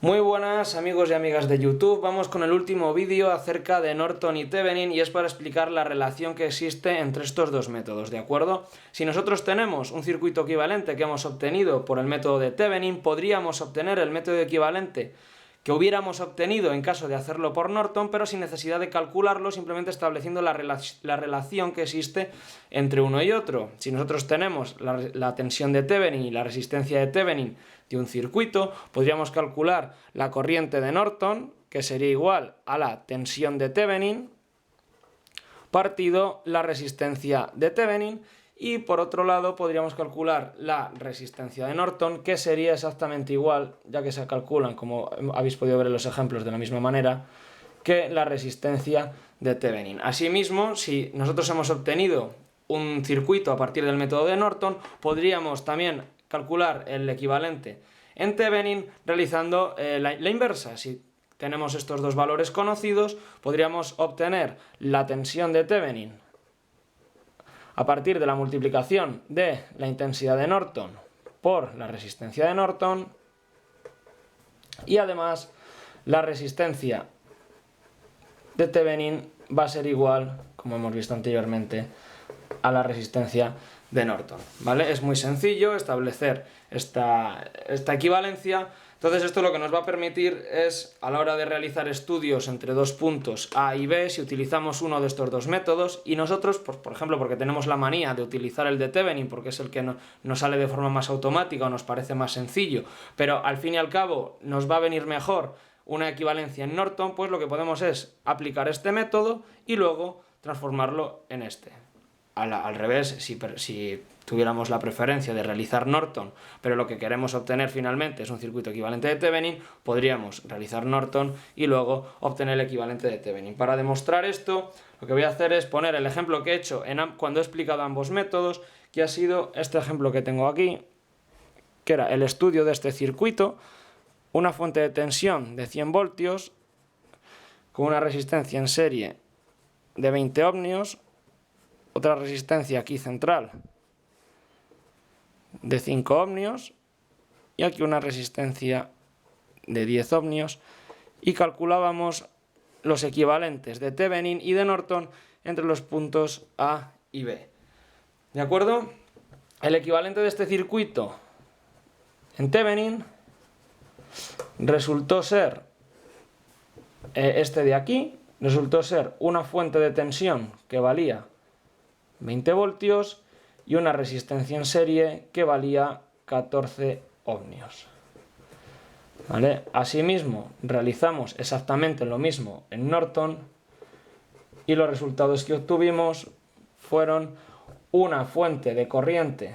Muy buenas amigos y amigas de YouTube, vamos con el último vídeo acerca de Norton y Thevenin y es para explicar la relación que existe entre estos dos métodos, ¿de acuerdo? Si nosotros tenemos un circuito equivalente que hemos obtenido por el método de Thevenin, podríamos obtener el método equivalente que hubiéramos obtenido en caso de hacerlo por Norton, pero sin necesidad de calcularlo, simplemente estableciendo la relación que existe entre uno y otro. Si nosotros tenemos la tensión de Thevenin y la resistencia de Thevenin de un circuito, podríamos calcular la corriente de Norton, que sería igual a la tensión de Thevenin, partido la resistencia de Thevenin, y por otro lado podríamos calcular la resistencia de Norton, que sería exactamente igual, ya que se calculan, como habéis podido ver en los ejemplos, de la misma manera que la resistencia de Thevenin. Asimismo, si nosotros hemos obtenido un circuito a partir del método de Norton, podríamos también calcular el equivalente en Thevenin realizando la inversa. Si tenemos estos dos valores conocidos, podríamos obtener la tensión de Thevenin a partir de la multiplicación de la intensidad de Norton por la resistencia de Norton, y además la resistencia de Thevenin va a ser igual, como hemos visto anteriormente, a la resistencia de Norton, ¿vale? Es muy sencillo establecer esta equivalencia. Entonces esto lo que nos va a permitir es, a la hora de realizar estudios entre dos puntos A y B, si utilizamos uno de estos dos métodos, y nosotros, por ejemplo, porque tenemos la manía de utilizar el de Thevenin, porque es el que nos sale de forma más automática o nos parece más sencillo, pero al fin y al cabo nos va a venir mejor una equivalencia en Norton, pues lo que podemos es aplicar este método y luego transformarlo en este. Al revés, si tuviéramos la preferencia de realizar Norton, pero lo que queremos obtener finalmente es un circuito equivalente de Thevenin, podríamos realizar Norton y luego obtener el equivalente de Thevenin. Para demostrar esto, lo que voy a hacer es poner el ejemplo que he hecho cuando he explicado ambos métodos, que ha sido este ejemplo que tengo aquí, que era el estudio de este circuito, una fuente de tensión de 100 voltios con una resistencia en serie de 20 ohmios, otra resistencia aquí central de 5 ohmios y aquí una resistencia de 10 ohmios, y calculábamos los equivalentes de Thevenin y de Norton entre los puntos A y B. ¿De acuerdo? El equivalente de este circuito en Thevenin resultó ser este de aquí, resultó ser una fuente de tensión que valía 20 voltios y una resistencia en serie que valía 14 ohmios. ¿Vale? Asimismo, realizamos exactamente lo mismo en Norton y los resultados que obtuvimos fueron una fuente de corriente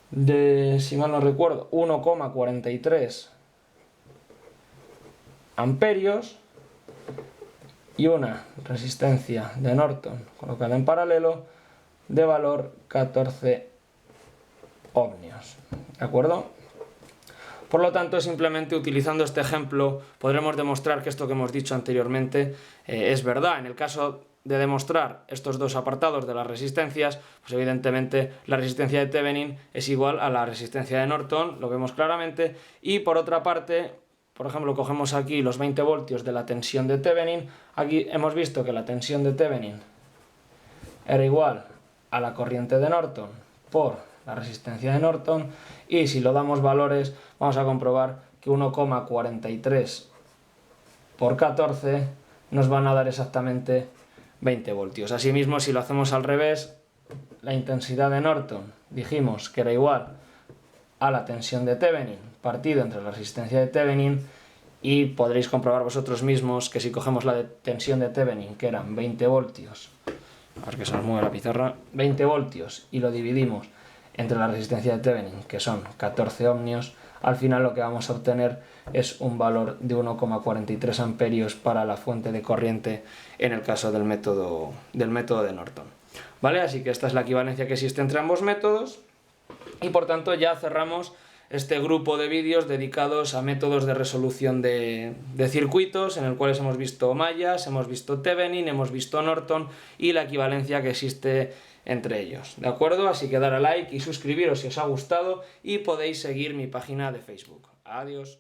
de, si mal no recuerdo, 1,43 amperios y una resistencia de Norton colocada en paralelo de valor 14 ohmios. ¿De acuerdo? Por lo tanto, simplemente utilizando este ejemplo podremos demostrar que esto que hemos dicho anteriormente es verdad. En el caso de demostrar estos dos apartados de las resistencias, pues evidentemente la resistencia de Thevenin es igual a la resistencia de Norton, lo vemos claramente, y por otra parte, por ejemplo, cogemos aquí los 20 voltios de la tensión de Thevenin. Aquí hemos visto que la tensión de Thevenin era igual a la corriente de Norton por la resistencia de Norton, y si lo damos valores vamos a comprobar que 1,43 por 14 nos van a dar exactamente 20 voltios. Asimismo, si lo hacemos al revés, la intensidad de Norton dijimos que era igual a la tensión de Thevenin partido entre la resistencia de Thevenin, y podréis comprobar vosotros mismos que si cogemos la tensión de Thevenin, que eran 20 voltios, a ver que se nos mueve la pizarra, 20 voltios, y lo dividimos entre la resistencia de Thevenin, que son 14 ohmios, al final lo que vamos a obtener es un valor de 1,43 amperios para la fuente de corriente en el caso del método de Norton. ¿Vale? Así que esta es la equivalencia que existe entre ambos métodos, y por tanto ya cerramos este grupo de vídeos dedicados a métodos de resolución de circuitos, en el cual hemos visto mallas, hemos visto Thevenin, hemos visto Norton y la equivalencia que existe entre ellos. ¿De acuerdo? Así que dar a like y suscribiros si os ha gustado, y podéis seguir mi página de Facebook. Adiós.